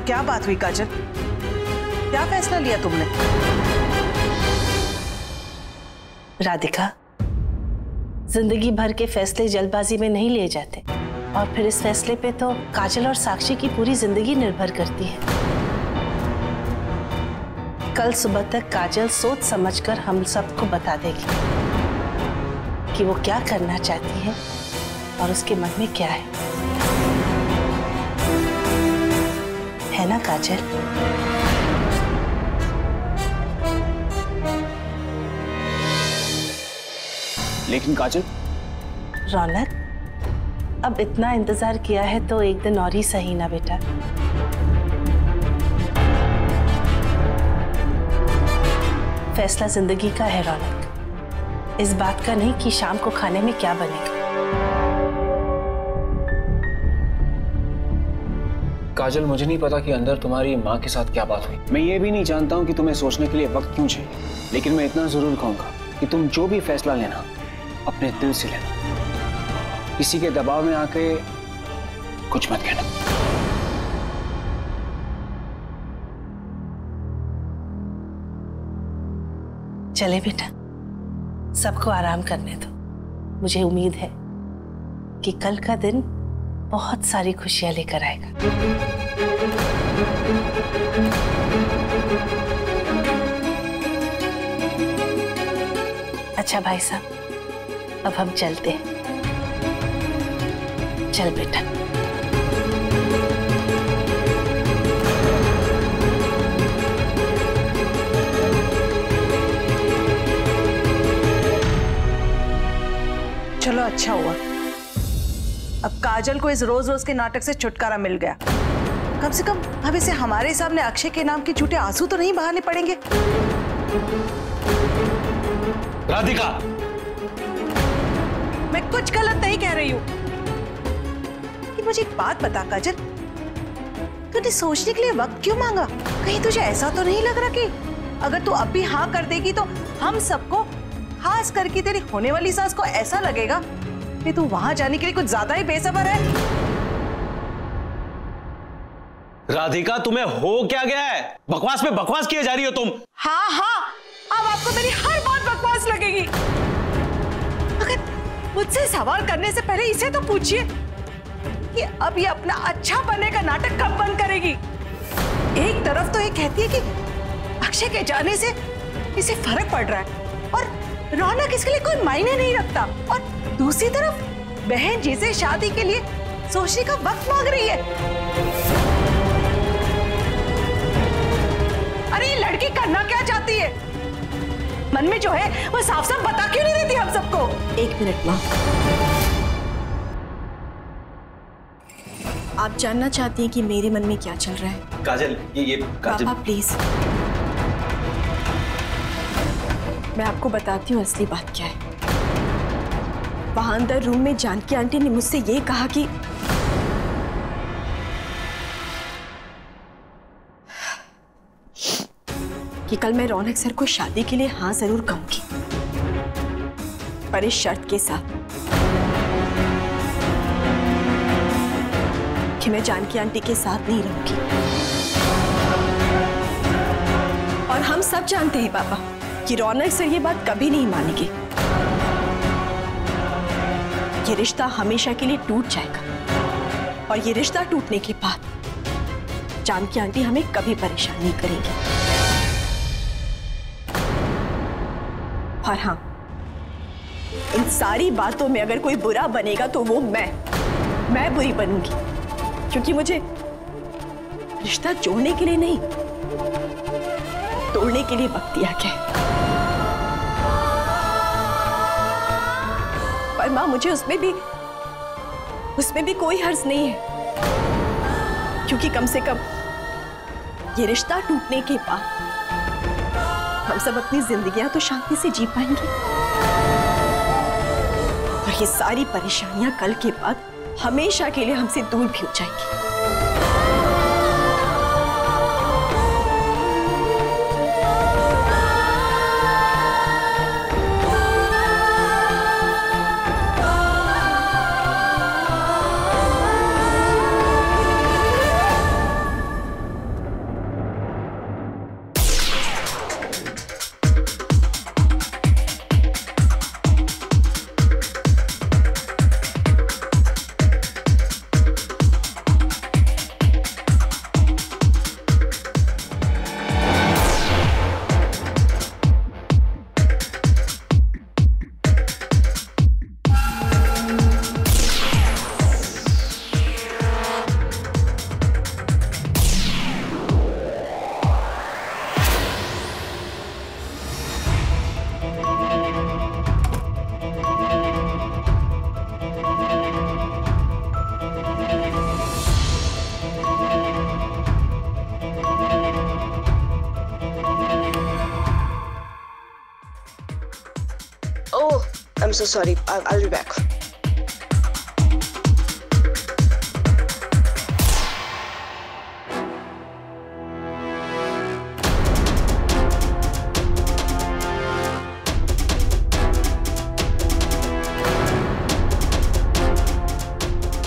क्या बात हुई काजल? क्या फैसला लिया तुमने? राधिका, जिंदगी भर के फैसले जल्दबाजी में नहीं लिए जाते, और फिर इस फैसले पे तो काजल और साक्षी की पूरी जिंदगी निर्भर करती है। कल सुबह तक काजल सोच समझकर हम सबको बता देगी कि वो क्या करना चाहती है और उसके मन में क्या है ना काजल? लेकिन काजल। रौनक, अब इतना इंतजार किया है तो एक दिन और ही सही ना बेटा। फैसला जिंदगी का है रौनक, इस बात का नहीं कि शाम को खाने में क्या बनेगा। काजल, मुझे नहीं पता कि अंदर तुम्हारी माँ के साथ क्या बात हुई। मैं ये भी नहीं जानता हूँ कि तुम्हें सोचने के लिए वक्त क्यों चाहिए, लेकिन मैं इतना जरूर कहूंगा कि तुम जो भी फैसला लेना अपने दिल से लेना, किसी के दबाव में आके कुछ मत कहना। चले बेटा, सबको आराम करने दो। मुझे उम्मीद है कि कल का दिन बहुत सारी खुशियां लेकर आएगा। अच्छा भाई साहब, अब हम चलते हैं। चल बेटा। चलो अच्छा हुआ, अब काजल को इस रोज रोज के नाटक से छुटकारा मिल गया। कम से कम अब इसे हमारे सामने अक्षय के नाम के झूठे आंसू तो नहीं बहाने पड़ेंगे। राधिका, मैं कुछ गलत नहीं कह रही हूँ। कि मुझे एक बात बता काजल, तूने सोचने के लिए वक्त क्यों मांगा? कहीं तुझे ऐसा तो नहीं लग रहा कि अगर तू अब भी हाँ कर देगी तो हम सबको, खास करके तेरी होने वाली सास को, ऐसा लगेगा कि तू वहां जाने के लिए कुछ ज्यादा ही बेसब्र है। राधिका, तुम्हें हो क्या गया है? बकवास पे बकवास किए जा रही हो तुम। हाँ हाँ, अब आपको मेरी हर बात बकवास लगेगी। अगर मुझसे सवाल करने से पहले इसे तो पूछिए कि अब ये अपना अच्छा बनने का नाटक कब बंद करेगी। एक तरफ तो ये कहती है कि अक्षय के जाने से इसे फर्क पड़ रहा है और रौनक इसके लिए कोई मायने नहीं रखता, और दूसरी तरफ बहन जी से शादी के लिए सोचने का वक्त मांग रही है। अरे ये लड़की करना क्या चाहती है? मन में जो है वो साफ साफ बता क्यों नहीं देती हम सबको? एक मिनट माँ, आप जानना चाहती हैं कि मेरे मन में क्या चल रहा है? काजल, ये काजल। पापा प्लीज, मैं आपको बताती हूँ असली बात क्या है। वहां अंदर रूम में जानकी आंटी ने मुझसे ये कहा कि कल मैं रौनक सर को शादी के लिए हाँ जरूर कहूंगी, पर इस शर्त के साथ कि मैं जानकी आंटी के साथ नहीं रहूंगी। और हम सब जानते हैं पापा कि रौनक सर ये बात कभी नहीं मानेंगे। ये रिश्ता हमेशा के लिए टूट जाएगा, और ये रिश्ता टूटने के बाद जानकी आंटी हमें कभी परेशान नहीं करेंगी। और हाँ, इन सारी बातों में अगर कोई बुरा बनेगा तो वो मैं बुरी बनूंगी, क्योंकि मुझे रिश्ता जोड़ने के लिए नहीं, तोड़ने के लिए वक्त दिया गया है। पर मां, मुझे उसमें भी कोई हर्ज नहीं है, क्योंकि कम से कम ये रिश्ता टूटने के बाद हम सब अपनी जिंदगियां तो शांति से जी पाएंगे, और ये सारी परेशानियां कल के बाद हमेशा के लिए हमसे दूर भी हो जाएंगी। I'm so sorry. I'll be back.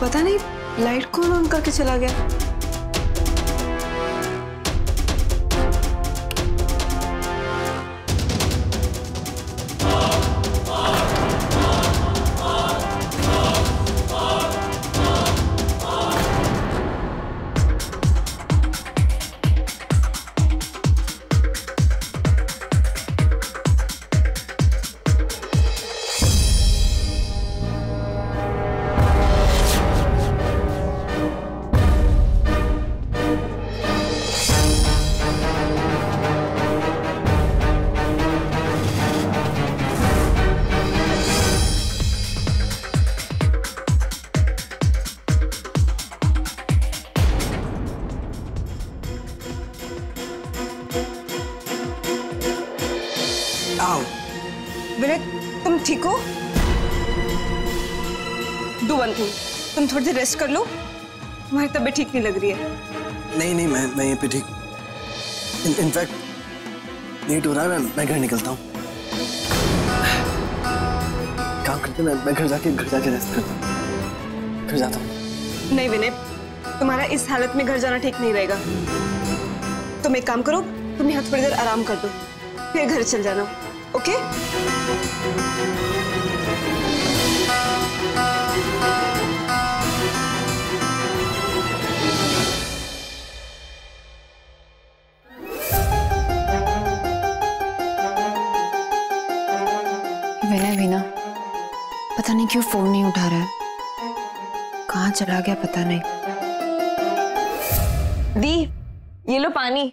पता नहीं लाइट कौन ऑन करके चला गया। विनय, तुम ठीक हो? डू वन थिंग, तुम थोड़ी देर रेस्ट कर लो, तुम्हारी तबीयत ठीक नहीं लग रही है। नहीं मैं ये पे ठीक। इनफैक्ट लेट हो रहा है, मैं घर निकलता हूँ। काम करते मैं घर जाके रेस्ट करता हूँ। घर जाता हूँ। नहीं विनय, तुम्हारा इस हालत में घर जाना ठीक नहीं रहेगा। तुम एक काम करो, तुम यहाँ थोड़ी देर आराम कर दो, फिर घर चल जाना। ओके? विनय पता नहीं क्यों फोन नहीं उठा रहा है, कहाँ चला गया पता नहीं। दी, ये लो पानी।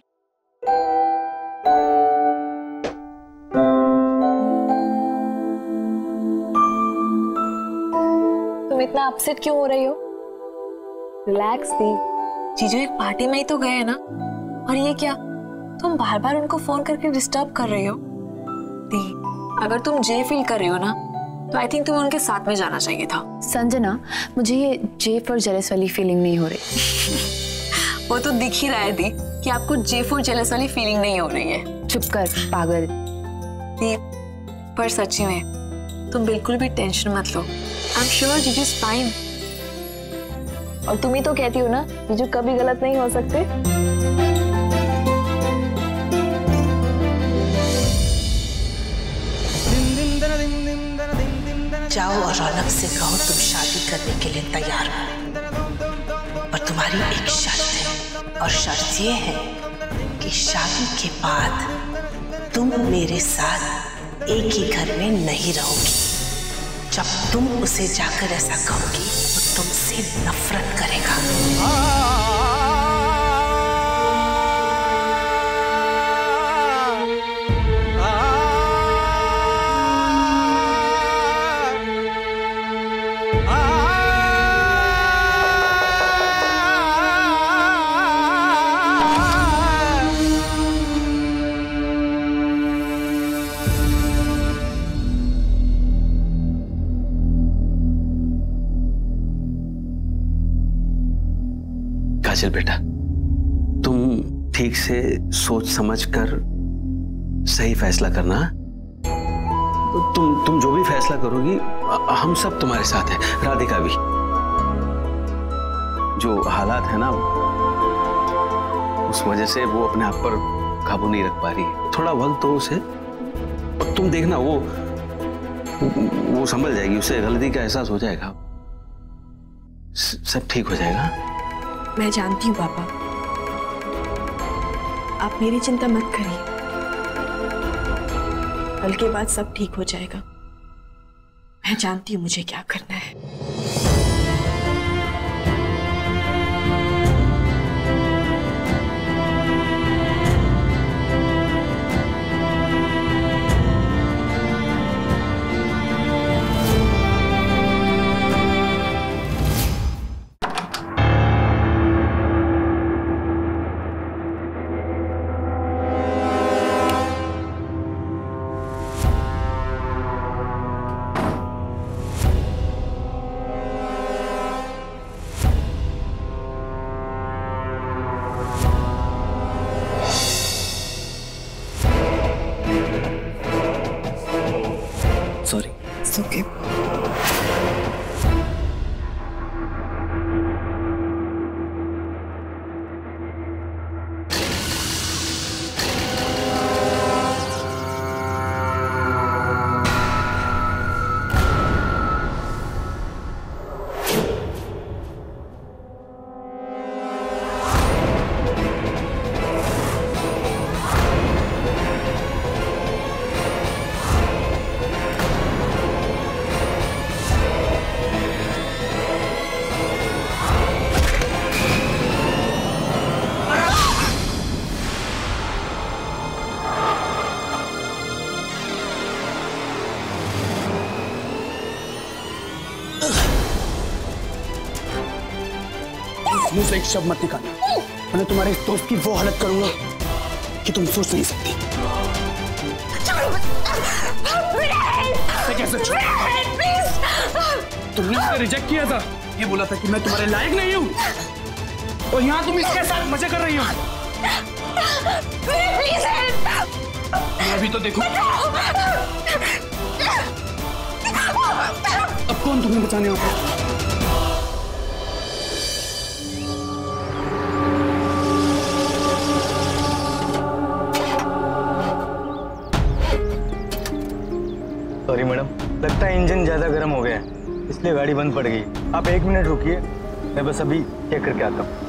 तुम इतना अपसेट क्यों हो रही हो? रिलैक्स दी, जीजू एक पार्टी में ही तो गए हैं ना, और ये क्या तुम बार बार उनको फोन करके डिस्टर्ब कर रही हो? दी, अगर तुम जे फील कर रही हो ना, तो आई थिंक तुम्हें उनके साथ में जाना चाहिए था। संजना, मुझे ये जे फॉर जेलस वाली फीलिंग नहीं हो रही। वो तो दिख ही रहा है दी कि आपको जे फॉर जेलस वाली फीलिंग नहीं हो रही है। चुप कर पागल। दी, पर सच्ची में तुम बिल्कुल भी टेंशन मत लो। आई एम श्योर जीजू इज फाइन। और तुम ही तो कहती हो ना, जीजू कभी गलत नहीं हो सकते। जाओ और रौनक से कहो तुम शादी करने के लिए तैयार हो, और तुम्हारी एक शर्त है, और शर्त ये है कि शादी के बाद तुम मेरे साथ एक ही घर में नहीं रहोगी। जब तुम उसे जाकर ऐसा कहोगी, वो तुमसे नफरत करेगा। काजल बेटा, तुम ठीक से सोच समझ कर सही फैसला करना। तुम जो भी फैसला करोगी, हम सब तुम्हारे साथ हैं। राधिका भी, जो हालात है ना, उस वजह से वो अपने आप पर काबू नहीं रख पा रही है। थोड़ा वक्त दो उसे, और तुम देखना वो संभल जाएगी, उसे गलती का एहसास हो जाएगा, सब ठीक हो जाएगा। मैं जानती हूँ पापा, आप मेरी चिंता मत करिए, कल के बाद सब ठीक हो जाएगा। मैं जानती हूँ मुझे क्या करना है। सॉरी। It's okay. मुंह से एक शब्द मत निकालना, मैं तुम्हारे इस दोस्त की वो हालत करूंगा कि तुम सोच नहीं सकती। कैसे तुमने मुझे रिजेक्ट किया था, ये बोला था कि मैं तुम्हारे लायक नहीं हूँ, और यहाँ तुम इसके साथ मजे कर रही हो। अभी तो देखो अब कौन तुम्हें बचाने आता है। सॉरी मैडम, लगता है इंजन ज्यादा गर्म हो गया है, इसलिए गाड़ी बंद पड़ गई। आप 1 मिनट रुकिए, मैं बस अभी चेक करके आता हूँ।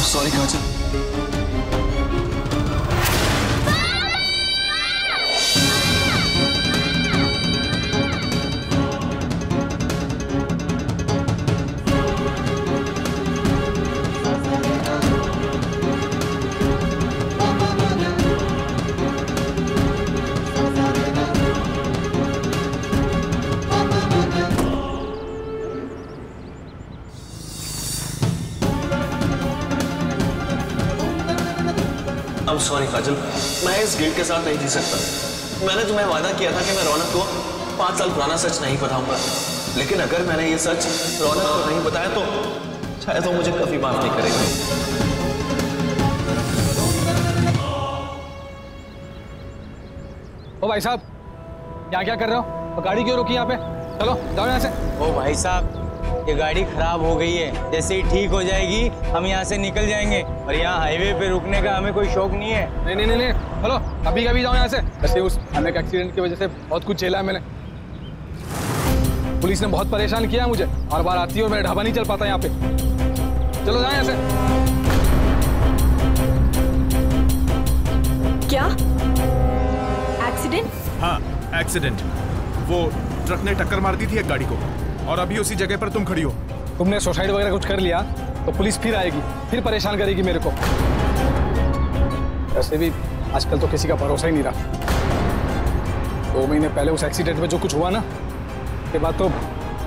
Sorry Kajal. I'm sorry काजल, मैं इस गिल्ट के साथ नहीं जी सकता। मैंने तुम्हें वादा किया था कि मैं रौनक को 5 साल पुराना सच नहीं बताऊंगा, लेकिन अगर मैंने ये सच रौनक को नहीं बताया तो शायद वो मुझे कभी माफ नहीं करेगी। ओ भाई साहब, यहाँ क्या कर रहे हो? गाड़ी क्यों रोकी यहाँ पे? चलो जाओ यहाँ से। ओ भाई साहब, ये गाड़ी खराब हो गई है, जैसे ही ठीक हो जाएगी हम यहाँ से निकल जाएंगे, और यहाँ हाईवे पे रुकने का हमें कोई शौक नहीं है। नहीं नहीं नहीं, चलो अभी कभी जाओ यहाँ से। वैसे उस अनेक एक्सीडेंट की वजह से बहुत कुछ झेला है मैंने। पुलिस ने बहुत परेशान किया है मुझे, बार बार आती है और मेरा ढाबा नहीं चल पाता यहाँ पे। चलो जाओ यहाँ से। क्या एक्सीडेंट? हाँ एक्सीडेंट, वो ट्रक ने टक्कर मार दी थी एक गाड़ी को, और अभी उसी जगह पर तुम खड़ी हो। तुमने सुसाइड वगैरह कुछ कर लिया तो पुलिस फिर आएगी, फिर परेशान करेगी मेरे को। वैसे भी आजकल तो किसी का भरोसा ही नहीं रहा। 2 महीने पहले उस एक्सीडेंट में जो कुछ हुआ ना, के बाद तो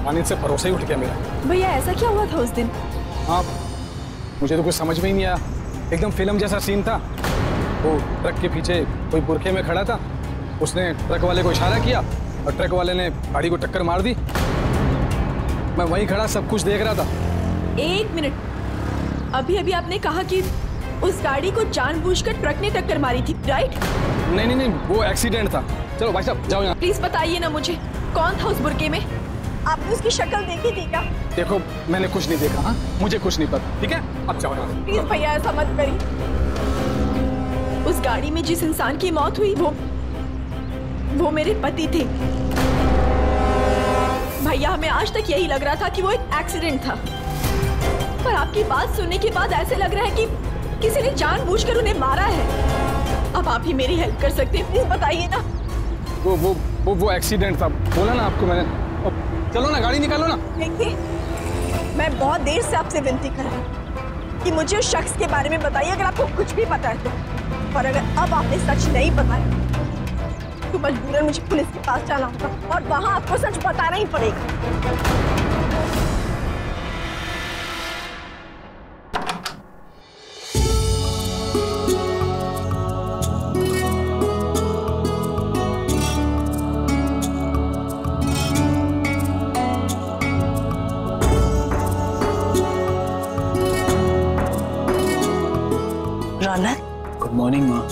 मानित से भरोसा ही उठ गया मेरा। भैया ऐसा क्या हुआ था उस दिन? हाँ, मुझे तो कुछ समझ में ही नहीं आया। एकदम फिल्म जैसा सीन था। वो ट्रक के पीछे कोई बुरखे में खड़ा था, उसने ट्रक वाले को इशारा किया और ट्रक वाले ने गाड़ी को टक्कर मार दी। मैं वहीं खड़ा सब कुछ देख रहा था। 1 मिनट, अभी अभी आपने कहा कि उस गाड़ी को जानबूझकर ट्रक ने टक्कर मारी थी, राइट? नहीं नहीं नहीं, वो एक्सीडेंट था। चलो भाई साहब जाओ यहाँ। प्लीज बताइए ना मुझे, कौन था उस बुरके में? आपने उसकी शक्ल देखी थी क्या? देखो मैंने कुछ नहीं देखा। हाँ, मुझे कुछ नहीं पता। ठीक है, अब जाओ यहाँ। प्लीज भैया ऐसा मत करिए। उस गाड़ी में जिस इंसान की मौत हुई वो मेरे पति थे। भैया हमें आज तक यही लग रहा था कि वो एक एक्सीडेंट था, पर आपकी बात सुनने के बाद ऐसे लग रहा है कि किसी ने जानबूझकर उन्हें मारा है। अब आप ही मेरी हेल्प कर सकते हैं, प्लीज बताइए ना। वो एक्सीडेंट था, बोला ना आपको मैंने। चलो ना, गाड़ी निकालो ना। देखिए, मैं बहुत देर से आपसे विनती कर रही हूँ कि मुझे उस शख्स के बारे में बताइए, अगर आपको कुछ भी पता है तो। पर अगर अब आपने सच नहीं बताया तो मजबूरन मुझे पुलिस के पास जाना होगा और वहां आपको सच बताना ही पड़ेगा। रौनक, गुड मॉर्निंग माँ।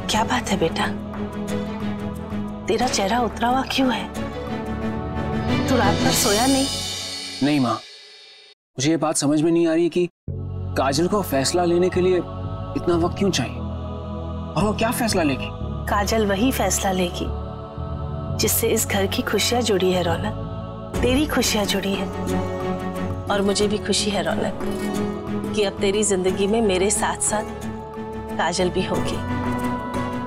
क्या बात है बेटा, तेरा चेहरा उतरा हुआ क्यों है? तू रात भर सोया नहीं? नहीं माँ, मुझे ये बात समझ में नहीं आ रही कि काजल को फैसला लेने के लिए इतना वक्त क्यों चाहिए, और वो क्या फैसला लेगी? काजल वही फैसला लेगी जिससे इस घर की खुशियां जुड़ी है रौनक, तेरी खुशियां जुड़ी है। और मुझे भी खुशी है रौनक कि अब तेरी जिंदगी में मेरे साथ साथ काजल भी होगी।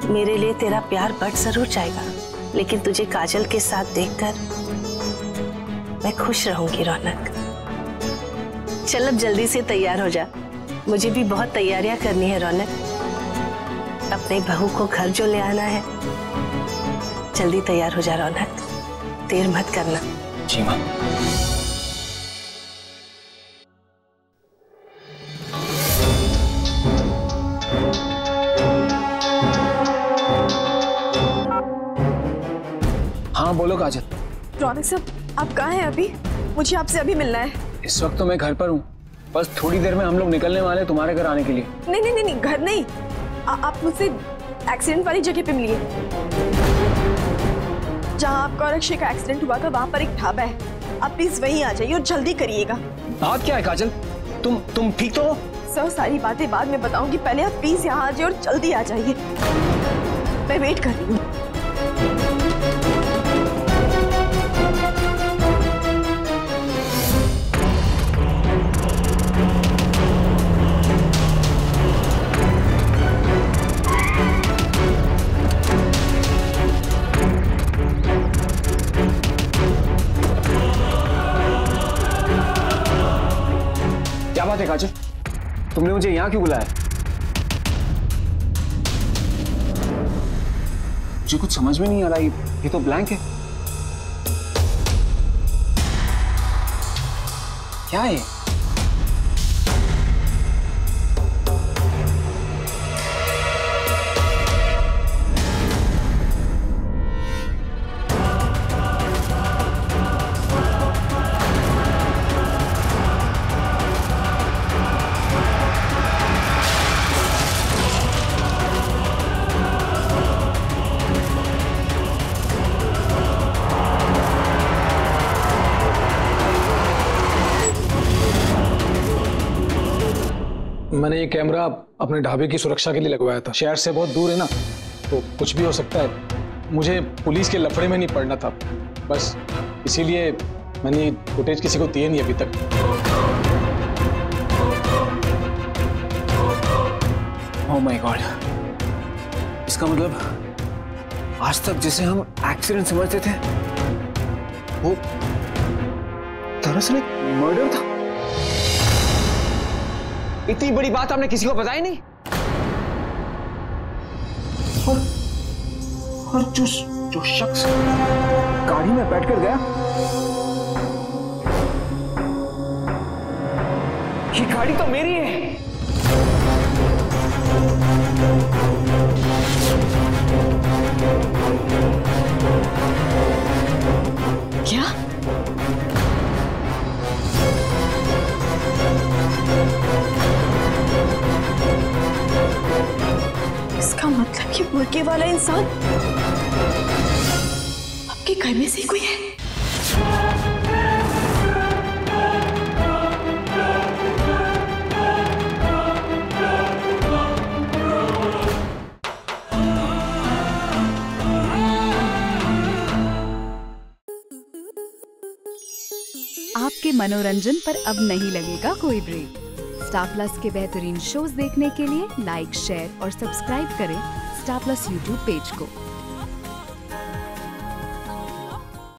मेरे लिए तेरा प्यार बढ़ जरूर जाएगा, लेकिन तुझे काजल के साथ देखकर मैं खुश रहूंगी रौनक। चल अब जल्दी से तैयार हो जा, मुझे भी बहुत तैयारियां करनी है रौनक। अपने बहू को घर जो ले आना है, जल्दी तैयार हो जा रौनक, देर मत करना। जी माँ। हाँ बोलो काजल। रौनक साहब, आप कहाँ हैं अभी? मुझे आपसे अभी मिलना है। इस वक्त तो मैं घर पर हूँ, बस थोड़ी देर में हम लोग निकलने वाले हैं तुम्हारे घर आने के लिए। नहीं नहीं नहीं, नहीं घर नहीं, आप मुझसे एक्सीडेंट वाली जगह पे मिलिए। जहाँ आपका और अक्षय का एक्सीडेंट हुआ था वहाँ पर एक ढाबा है, आप प्लीज वहीं आ जाइए और जल्दी करिएगा। बात क्या है काजल, तुम ठीक तो हो? सर सारी बातें बाद में बताऊंगी, पहले आप प्लीज यहाँ आ जाइए और जल्दी आ जाइए, मैं वेट कर रही हूँ। बात है काजल, तुमने मुझे यहाँ क्यों बुलाया? मुझे कुछ समझ में नहीं आ रहा, ये तो ब्लैंक है। क्या है? मैंने ये कैमरा अपने ढाबे की सुरक्षा के लिए लगवाया था। शहर से बहुत दूर है ना, तो कुछ भी हो सकता है। मुझे पुलिस के लफड़े में नहीं पड़ना था, बस इसीलिए मैंने ये फुटेज किसी को दिए नहीं अभी तक। ओह माय गॉड, इसका मतलब आज तक जिसे हम एक्सीडेंट समझते थे वो दरअसल एक मर्डर था। इतनी बड़ी बात आपने किसी को बताई नहीं? और जो शख्स गाड़ी में बैठकर गया, ये गाड़ी तो मेरी है। क्या? इसका मतलब कि मुर्गे वाला इंसान आपके घर में से कोई है? आपके मनोरंजन पर अब नहीं लगेगा कोई ब्रेक। स्टार प्लस के बेहतरीन शोज देखने के लिए लाइक, शेयर और सब्सक्राइब करें स्टार प्लस यूट्यूब पेज को।